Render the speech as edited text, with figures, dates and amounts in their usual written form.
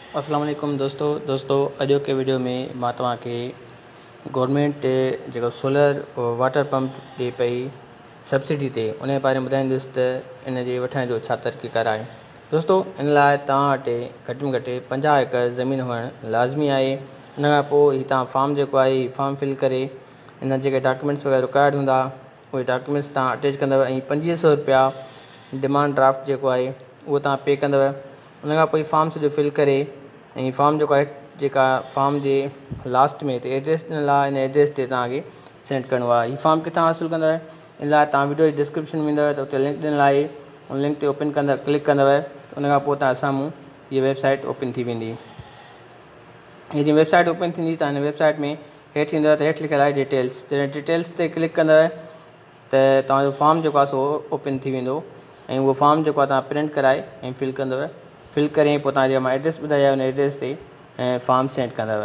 अस्सलाम वालेकुम दोस्तों अॼु के वीडियो में मां तव्हांखे गवर्नमेंट जेको सोलर वाटर पंप ॾिए पई सब्सिडी ते उन जे बारे में ॿुधाईंदुसि त इन जे वठण जो छा तरीक़ेकार आहे। दोस्तों इन लाइ तव्हां वटि घटि में घटि 50 एकड़ ज़मीन हुअणु लाज़मी आहे। उन खां पोइ ही तव्हां फॉर्म जेको आहे फॉर्म फिल करे इन जेके डॉक्यूमेंट्स वग़ैरह रिक्वायर्ड हूंदा उहे डॉक्यूमेंट्स तव्हां अटैच कंदव ऐं 2500 रुपया डिमांड ड्राफ्ट जेको आहे उहो तव्हां पे कंदव। उन खां पोइ फॉर्म सॼो फिल करे ऐं फॉर्म जेको आहे जेका फॉर्म जे लास्ट में ते एड्रेस ॾिनल आहे इन एड्रेस ते तव्हांखे सेंड करिणो आहे। हीउ फॉर्म किथां हासिलु कंदव इन लाइ तव्हां वीडियो जी डिस्क्रिप्शन में ईंदव त उते लिंक ॾिनल आहे। उन लिंक ते ओपन कंदव क्लिक कंदव त उन खां पोइ तव्हां साम्हूं हीअ वेबसाइट ओपन थी वेंदी। हीअ जीअं वेबसाइट ओपन थींदी त हिन वेबसाइट में हेठि ईंदव त हेठि लिखियलु आहे डिटेल्स डिटेल्स ते क्लिक कंदव त तव्हांजो फॉर्म जेको आहे सो ओपन थी वेंदो ऐं उहो फॉर्म जेको आहे तव्हां प्रिंट कराए ऐं फिल कंदव। फिल करे पोइ तव्हां जेका मां एड्रेस ॿुधाई आहे उन एड्रेस ते फॉर्म सेंड कंदव।